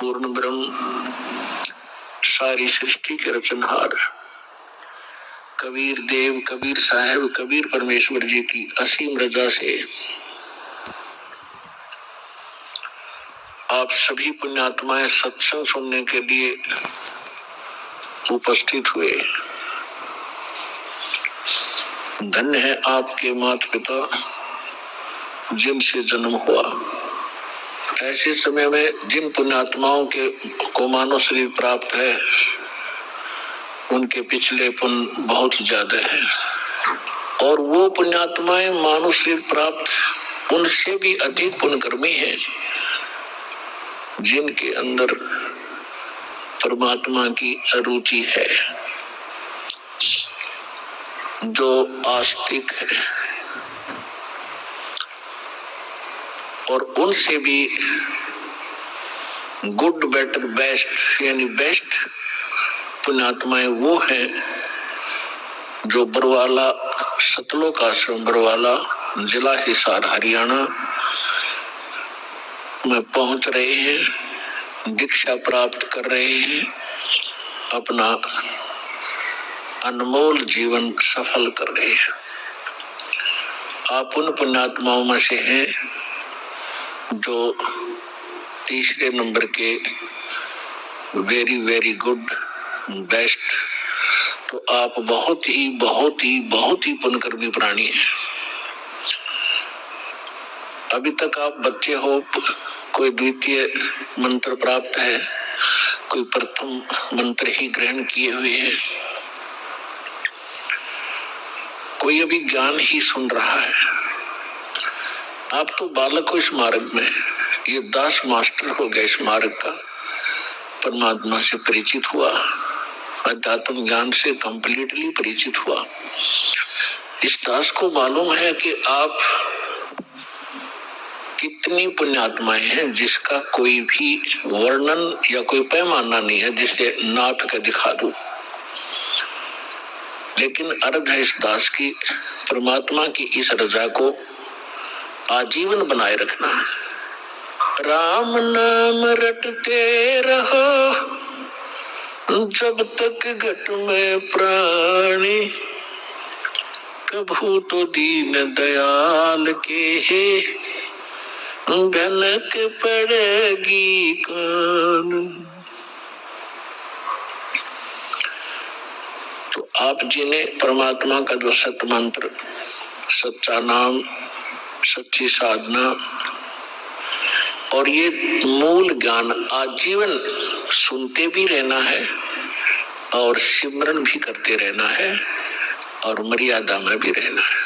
पूर्ण ब्रह्म, सारी सृष्टि के रचनहार कबीर देव, कबीर साहब, कबीर परमेश्वर जी की असीम रजा से आप सभी पुण्यात्माएं सत्संग सुनने के लिए उपस्थित हुए। धन्य है आपके माता पिता जिनसे जन्म हुआ। ऐसे समय में जिन पुण्यात्माओं को मानव शरीर प्राप्त है, उनके पिछले पुण्य बहुत ज्यादा है, और वो पुण्यात्माएं मानव शरीर प्राप्त उनसे भी अधिक पुण्यकर्मी हैं, जिनके अंदर परमात्मा की रुचि है, जो आस्तिक है, और उनसे भी गुड, बेटर, बेस्ट यानी बेस्ट पुण्यात्माएं वो हैं जो बरवाला, सतलोक आश्रम बरवाला, जिला हिसार, हरियाणा में पहुंच रहे हैं, दीक्षा प्राप्त कर रहे हैं, अपना अनमोल जीवन सफल कर रहे हैं। आप उन पुण्यात्माओं में से हैं जो तीसरे नंबर के वेरी वेरी गुड, बेस्ट, तो आप बहुत ही पुण्यकर्मी प्राणी हैं। अभी तक आप बच्चे हो, कोई द्वितीय मंत्र प्राप्त है, कोई प्रथम मंत्र ही ग्रहण किए हुए हैं, कोई अभी ज्ञान ही सुन रहा है। आप तो बालक हो इस मार्ग में, ये दास मास्टर हो गया इस मार्ग का, परमात्मा से परिचित हुआ, अध्यात्म ज्ञान से कंप्लीटली परिचित हुआ। इस दास को मालूम है कि आप कितनी पुण्यात्माएं हैं, जिसका कोई भी वर्णन या कोई पैमाना नहीं है जिसे नाप कर दिखा दूं। लेकिन अर्थ है इस दास की परमात्मा की इस रजा को आजीवन बनाए रखना। राम नाम रटते रहो जब तक घट में प्राणी, कभू तो दीन दयाल के भनक पड़ेगी कान। तो आप जी ने परमात्मा का जो सत मंत्र, सच्चा नाम, सच्ची साधना और ये मूल ज्ञान आजीवन सुनते भी रहना है और सिमरन भी करते रहना है और मर्यादा में भी रहना है।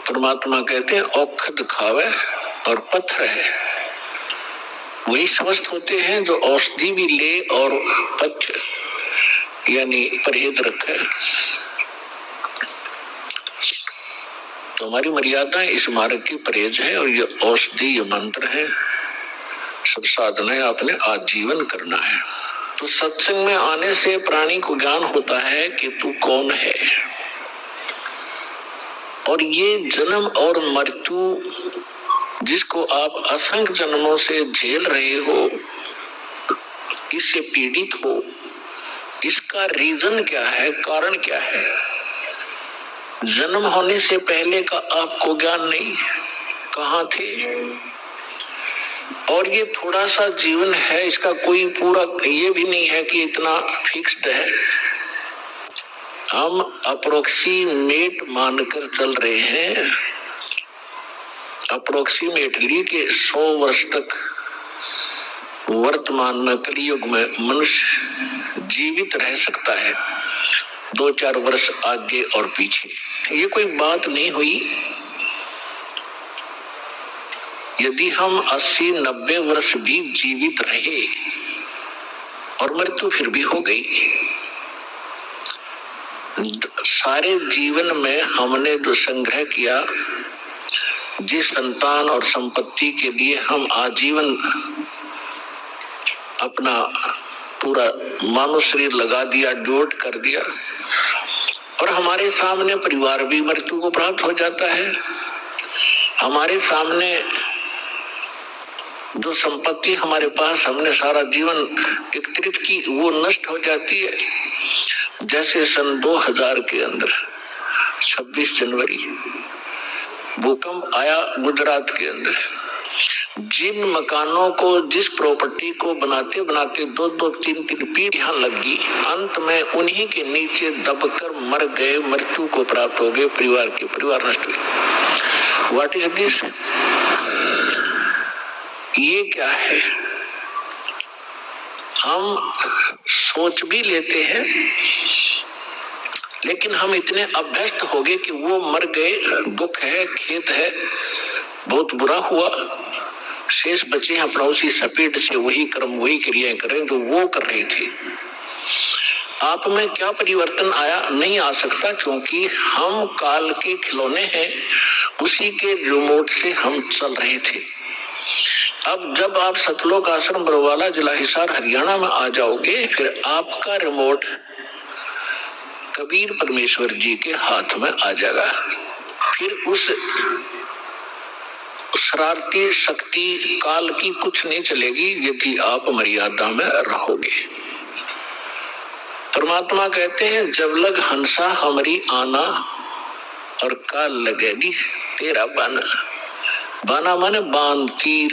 परमात्मा कहते हैं औखद खावे और पत्थर है, वही स्वस्थ होते हैं जो औषधि भी ले और पच यानी परहेज रखे। तो हमारी मर्यादा इस मार्ग की परहेज है, और ये औषधि, ये मंत्र है, सब साधनाएं आपने आजीवन करना है। तो सत्संग में आने से प्राणी को ज्ञान होता है कि तू कौन है, और ये जन्म और मृत्यु जिसको आप असंख्य जन्मों से झेल रहे हो, इससे पीड़ित हो, इसका रीजन क्या है, कारण क्या है? जन्म होने से पहले का आपको ज्ञान नहीं, कहाँ थे? और ये थोड़ा सा जीवन है, इसका कोई पूरा ये भी नहीं है कि इतना फिक्स्ड है। हम अप्रोक्सीमेट मानकर चल रहे हैं, अप्रोक्सीमेटली के 100 वर्ष तक वर्तमान में कलयुग में मनुष्य जीवित रह सकता है, 2-4 वर्ष आगे और पीछे। ये कोई बात नहीं हुई। यदि हम 80-90 वर्ष भी जीवित रहे और मृत्यु फिर भी हो गई, सारे जीवन में हमने जो संग्रह किया, जिस संतान और संपत्ति के लिए हम आजीवन अपना पूरा मानव शरीर लगा दिया, डिवोट कर दिया, और हमारे सामने परिवार भी मृत्यु को प्राप्त हो जाता है। हमारे सामने जो संपत्ति हमारे पास हमने सारा जीवन एकत्रित की वो नष्ट हो जाती है। जैसे सन 2000 के अंदर 26 जनवरी भूकंप आया गुजरात के अंदर, जिन मकानों को जिस प्रॉपर्टी को बनाते बनाते 2-2 3-3 पीढ़ियां लगी, अंत में उन्हीं के नीचे दबकर मर गए, मृत्यु को प्राप्त हो गए, परिवार नष्ट हुए। What is this? ये क्या है? हम सोच भी लेते हैं लेकिन हम इतने अभ्यस्त हो गए कि वो मर गए, दुख है, खेद है, बहुत बुरा हुआ, शेष बचे हैं अपना उसी सपेट से वही कर्म वही क्रियाएं करें जो वो कर रहे थे। आप में क्या परिवर्तन आया? नहीं आ सकता, क्योंकि हम काल के खिलौने हैं, उसी के रिमोट से हम चल रहे थे। अब जब आप सतलोक आश्रम बरवाला जिला हिसार हरियाणा में आ जाओगे, फिर आपका रिमोट कबीर परमेश्वर जी के हाथ में आ जाएगा। फिर उस शरारती शक्ति काल की कुछ नहीं चलेगी यदि आप मर्यादा में रहोगे। परमात्मा कहते हैं जब लग हंसा हमारी आना और काल लगेगी तेरा बाना। बाना माने बाण, तीर,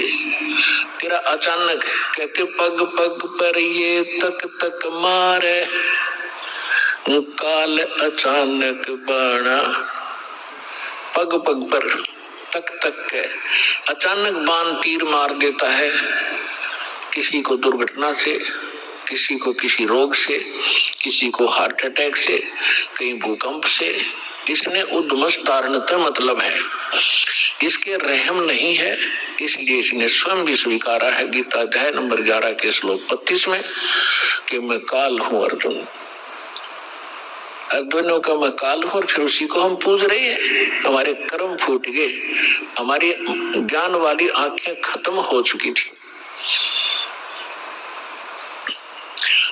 तेरा अचानक, कहते पग पग पर ये तक तक मारे, काल अचानक बाणा। पग पग पर तक तक के अचानक बाण तीर मार देता है, किसी को दुर्घटना से, किसी को किसी रोग से, किसी को हार्ट अटैक से, कहीं भूकंप से। इसने उद्मस तारणता मतलब है, इसके रहम नहीं है, इसलिए इसने स्वयं भी स्वीकारा है गीता अध्याय नंबर 11 के श्लोक 35 में कि मैं काल हूं अर्जुन। अर्जुनों का मैं काल हूं, फिर उसी को हम पूज रहे हैं। हमारे कर्म फूट गए, हमारी ज्ञान वाली आंखें खत्म हो चुकी थी।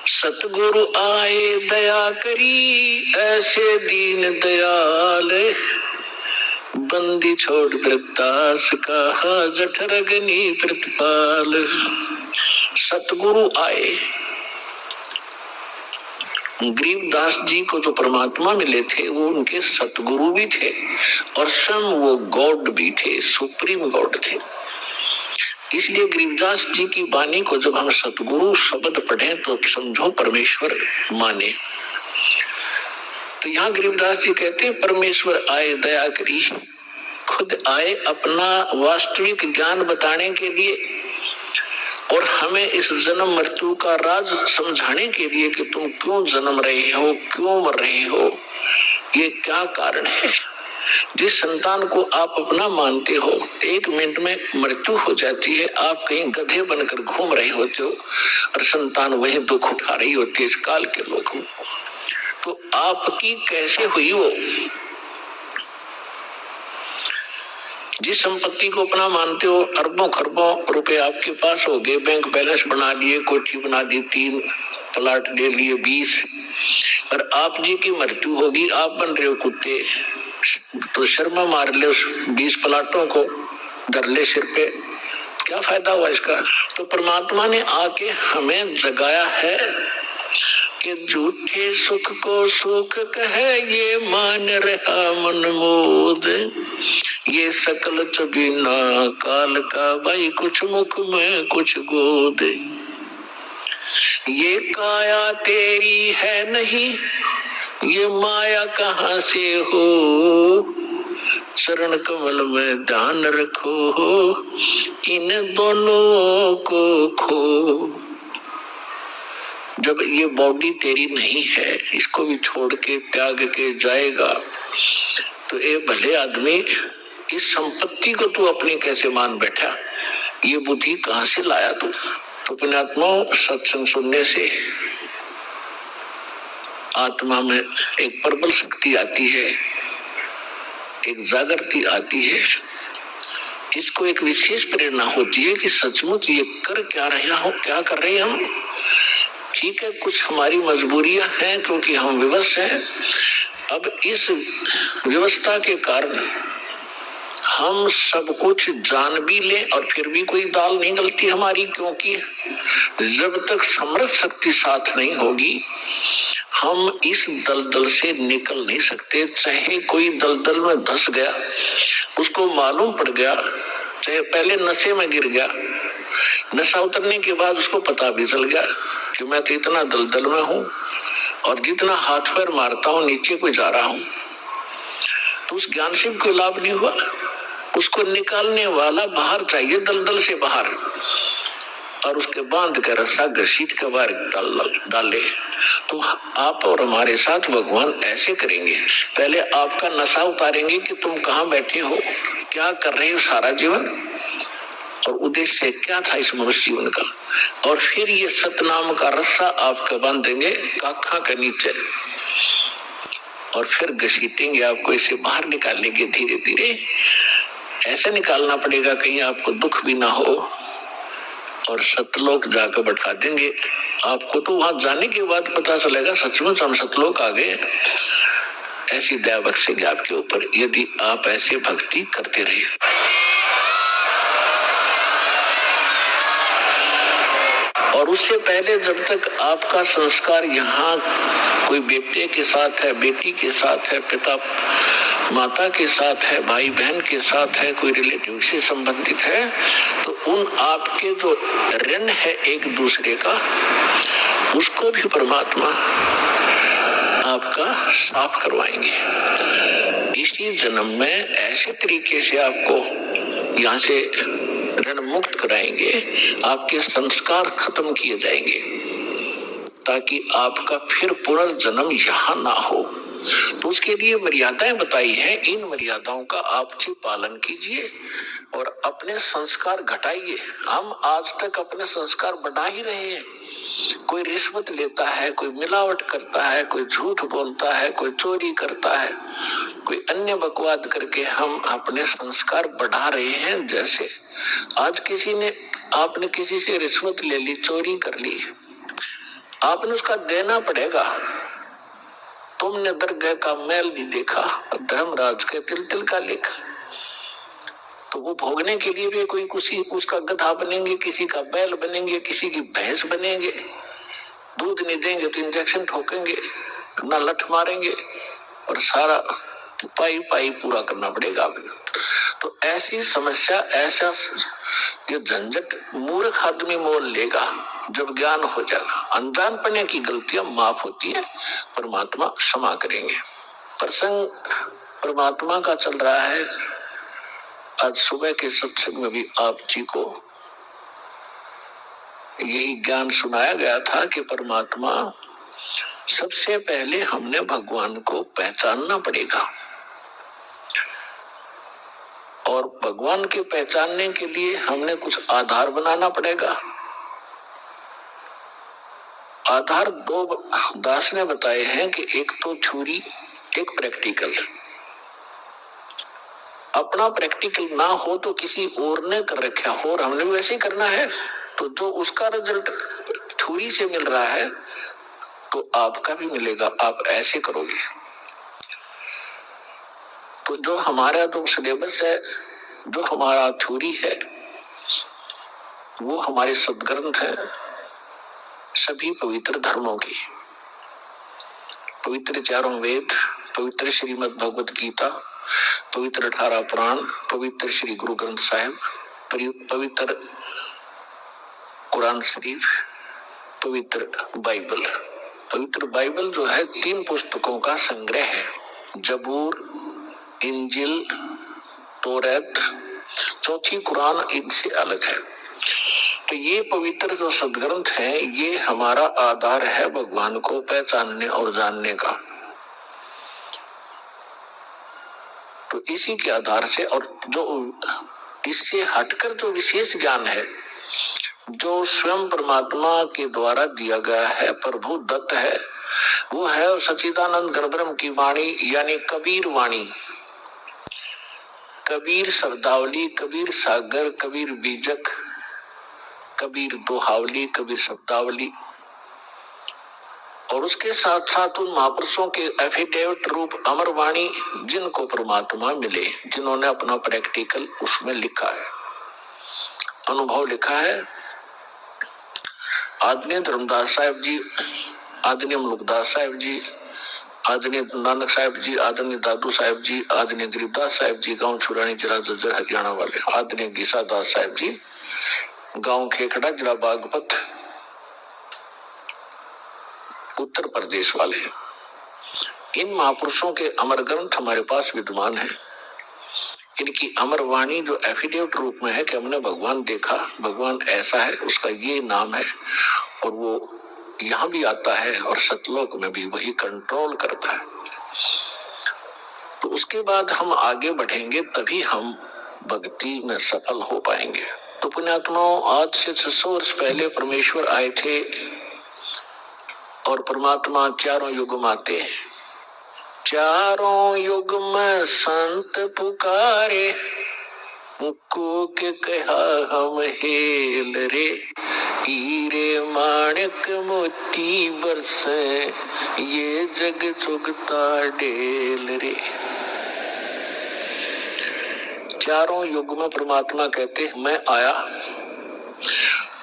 सतगुरु आए दया करी, ऐसे दीन दयाल, बंदी छोड़ वृत्तास कहा जठरगनी प्रतिपाल। सतगुरु आए, गरीबदास जी को जो परमात्मा मिले थे वो उनके सतगुरु भी थे और स्वयं वो गॉड भी थे, सुप्रीम गॉड थे। इसलिए गरीबदास जी की वाणी को जब हम सतगुरु शब्द पढ़ें तो समझो परमेश्वर माने। तो यहाँ गरीबदास जी कहते हैं परमेश्वर आए दया करी, खुद आए अपना वास्तविक ज्ञान बताने के लिए और हमें इस जन्म मृत्यु का राज समझाने के लिए कि तुम क्यों जन्म रहे हो, क्यों मर रहे हो, ये क्या कारण है। जिस संतान को आप अपना मानते हो, 1 मिनट में मृत्यु हो जाती है, आप कहीं गधे बनकर घूम रहे होते हो और संतान वही दुख उठा रही होती है इस काल के लोगों। तो आपकी कैसे हुई वो? जिस संपत्ति को अपना मानते हो, अरबों खरबों रुपए आपके पास हो गए, बैंक बैलेंस बना लिए, कोठी बना दी, 3 प्लाट ले लिए 20, और आप जी की मृत्यु होगी, आप बन रहे हो कुत्ते, तो शर्मा मार ले उस 20 प्लाटों को, धर ले सिर पे, क्या फायदा हुआ इसका। तो परमात्मा ने आके हमें जगाया है कि झूठे सुख को सुख कहे ये मान रहा मन मोद, ये सकल चबीना काल का भाई, कुछ मुख में कुछ गोद। ये काया तेरी है नहीं, ये माया कहाँ से हो, शरण कमल में ध्यान रखो, इन दोनों को खो। जब ये बॉडी तेरी नहीं है, इसको भी छोड़ के त्याग के जाएगा, तो ये भले आदमी इस संपत्ति को तू अपनी कैसे मान बैठा, ये बुद्धि कहाँ से लाया तू। तो पुण्यात्मा सत्संग सुनने से आत्मा में एक प्रबल शक्ति आती है, एक जागृति आती है, इसको एक विशेष प्रेरणा होती है कि सचमुच ये कर क्या रहे हो, क्या कर रहे हैं हम। ठीक है, कुछ हमारी मजबूरियां हैं क्योंकि हम विवश हैं। अब इस व्यवस्था के कारण हम सब कुछ जान भी लें और फिर भी कोई दाल नहीं गलती हमारी, क्योंकि जब तक समर्थ शक्ति साथ नहीं होगी हम इस दलदल से निकल नहीं सकते। चाहे कोई दलदल में धंस गया, उसको मालूम पड़ गया, चाहे पहले नशे में गिर गया, नशा उतरने के बाद उसको पता भी चल गया कि मैं तो इतना दलदल में हूं और जितना हाथ पैर मारता हूं नीचे को जा रहा हूं, तो उस ज्ञान से कोई लाभ नहीं हुआ। उसको निकालने वाला बाहर चाहिए, दलदल से बाहर, और उसके बांध के रस्सा घसीट के बाहर डाले। तो आप और हमारे साथ भगवान ऐसे करेंगे, पहले आपका नशा उतारेंगे कि तुम कहाँ बैठे हो, क्या कर रहे हो सारा जीवन, और उद्देश्य क्या था इस मनुष्य जीवन का, और फिर ये सतनाम का रस्सा आपका बांधेंगे काखा के नीचे, और फिर घसीटेंगे आपको, इसे बाहर निकालेंगे धीरे धीरे। ऐसे निकालना पड़ेगा कहीं आपको दुख भी ना हो, और सतलोक जाकर बैठा देंगे आपको। तो वहां जाने के बाद पता चलेगा सचमुच हम सतलोक आ गए। ऐसी दया बख्शेंगे आपके ऊपर यदि आप ऐसे भक्ति करते रहे। और उससे पहले जब तक आपका संस्कार यहाँ कोई बेटे के साथ है, बेटी के साथ है, पिता माता के साथ है, भाई बहन के साथ है, कोई रिलेटिव से संबंधित है, तो उन आपके जो ऋण है एक दूसरे का, उसको भी परमात्मा आपका साफ करवाएंगे। इसी जन्म में ऐसे तरीके से आपको यहाँ से ऋण मुक्त कराएंगे, आपके संस्कार खत्म किए जाएंगे, ताकि आपका फिर पुनर्जन्म यहाँ ना हो। तो उसके लिए मर्यादाएं बताई हैं, इन मर्यादाओं का आप जी पालन कीजिए और अपने संस्कार घटाइए। हम आज तक अपने संस्कार बढ़ा ही रहे हैं। कोई रिश्वत लेता है, कोई मिलावट करता है, कोई झूठ बोलता है, कोई चोरी करता है, कोई अन्य बकवाद करके हम अपने संस्कार बढ़ा रहे हैं। जैसे आज आपने किसी से रिश्वत ले ली, चोरी कर ली, आपने उसका देना पड़ेगा। तुमने दरगाह का मैल भी देखा, धर्मराज के तिल तिल का लिखा, तो वो भोगने के लिए भी कोई किसी उसका गधा बनेंगे, किसी का बैल बनेंगे, किसी की भैंस बनेंगे। दूध नहीं देंगे तो इंजेक्शन ठोकेंगे, ना लठ मारेंगे, और सारा पाई पाई पूरा करना पड़ेगा आपको। तो ऐसी समस्या, ऐसा ये झंझट मूर्ख आदमी मोल लेगा जब ज्ञान हो जाएगा। अनजानपने की गलतियां माफ होती है, परमात्मा क्षमा करेंगे। प्रसंग परमात्मा का चल रहा है। आज सुबह के सत्संग में भी आप जी को यही ज्ञान सुनाया गया था कि परमात्मा सबसे पहले हमने भगवान को पहचानना पड़ेगा, और भगवान के पहचानने के लिए हमने कुछ आधार बनाना पड़ेगा। आधार दो दास ने बताए हैं कि एक तो थ्योरी, एक प्रैक्टिकल। अपना प्रैक्टिकल ना हो तो किसी और ने कर रखा हो और हमने वैसे ही करना है, तो जो उसका रिजल्ट थ्योरी से मिल रहा है तो आपका भी मिलेगा, आप ऐसे करोगे। तो जो हमारा जो सिलेबस है, जो हमारा थ्योरी है, वो हमारे सदग्रंथ है सभी पवित्र धर्मों की, पवित्र चारों वेद, पवित्र श्रीमद् भगवत गीता, पवित्र 18 पुराण, पवित्र श्री गुरु ग्रंथ साहिब, पवित्र कुरान शरीफ, पवित्र बाइबल। पवित्र बाइबल जो है 3 पुस्तकों का संग्रह है, जबूर, इंजिल, तौरात, चौथी कुरान इनसे अलग है। तो ये पवित्र जो सदग्रंथ है, ये हमारा आधार है भगवान को पहचानने और जानने का। तो इसी के आधार से, और जो इससे हटकर जो विशेष ज्ञान है, जो स्वयं परमात्मा के द्वारा दिया गया है, प्रभु दत्त है, वो है सच्चिदानंद घनब्रह्म की वाणी, यानी कबीर वाणी। कबीर शब्दावली, कबीर सागर, कबीर बीजक, कबीर दोहावली, कबीर शब्दावली। और उसके साथ साथ उन महापुरुषों के एफिडेविट रूप अमर वाणी जिनको परमात्मा मिले, जिन्होंने अपना प्रैक्टिकल उसमें लिखा है, अनुभव लिखा है। आदरणीय धर्मदास साहिब जी, आदरणीय मुलुकदास साहिब जी, आदरणीय नानक साहिब जी, आदरणीय दादू साहिब जी, आदरणीय गरीबदास साहिब जी गांव छुरानी जिला जज्जर हरियाणा वाले, आदरणीय गीसा दास साहिब जी गांव खेखड़ा जिला बागपत उत्तर प्रदेश वाले। इन महापुरुषों के अमर ग्रंथ हमारे पास विद्यमान है। इनकी अमर वाणी जो एफिडेविट रूप में है कि हमने भगवान देखा, भगवान ऐसा है, उसका ये नाम है, और वो यहाँ भी आता है और सतलोक में भी वही कंट्रोल करता है। तो उसके बाद हम आगे बढ़ेंगे, तभी हम भक्ति में सफल हो पाएंगे। तो पुण्यात्माओं, आज से 600 वर्ष पहले परमेश्वर आए थे और परमात्मा चारों युग में आते हैं। चारों युग में संत पुकारे, को के कहा हम हेल रे, हीरे माणिक मोती बरसे, ये जग चुगता ढेल रे। चारों युग में परमात्मा कहते मैं आया,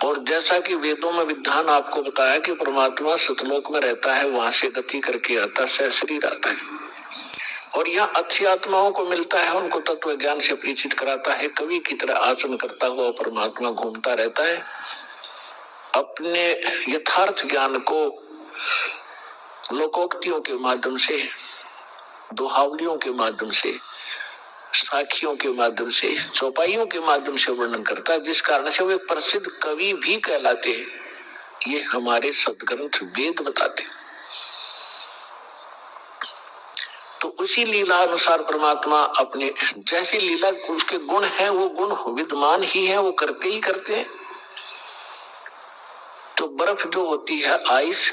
और जैसा कि वेदों में विधान आपको बताया कि परमात्मा सतलोक में रहता है, वहां से गति करके आता, शरीर आता है, और यहाँ अच्छी आत्माओं को मिलता है, उनको तत्व ज्ञान से परिचित कराता है। कवि की तरह आचरण करता हुआ परमात्मा घूमता रहता है, अपने यथार्थ ज्ञान को लोकोक्तियों के माध्यम से, दोहावलियों के माध्यम से, साखियों के माध्यम से, चौपाइयों के माध्यम से वर्णन करता है, जिस कारण से वो एक प्रसिद्ध कवि भी कहलाते हैं। ये हमारे सदग्रंथ वेद बताते हैं। तो उसी लीला अनुसार परमात्मा अपने जैसी लीला उसके गुण हैं, वो गुण विद्यमान ही है, वो करते ही करते हैं। तो बर्फ जो होती है, आइस,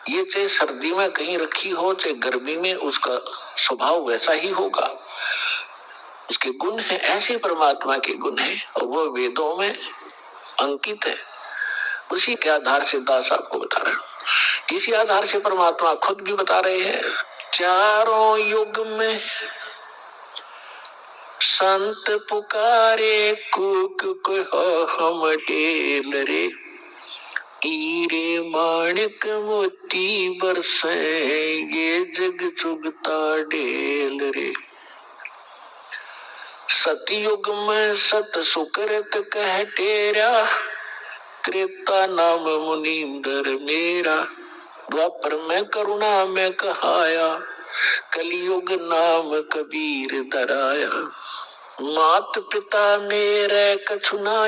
ये चाहे सर्दी में कहीं रखी हो चाहे गर्मी में, उसका स्वभाव वैसा ही होगा, उसके गुण है, ऐसे परमात्मा के गुण है, और वो वेदों में अंकित है। उसी के आधार से दास आपको बता रहा है। इसी आधार से परमात्मा खुद भी बता रहे हैं, चारों युग में संत पुकारे, कुक को हम ढेल रे, हीरे माणिक मोती बरसे, ये जग चुगता ढेल रे। सतयुग में सत सुकृत कह टेरा, त्रेता नाम मुनींद्र मेरा, द्वापर में करुणा में कहाया, कलयुग नाम कबीर धराया। मात पिता मेरे कछु ना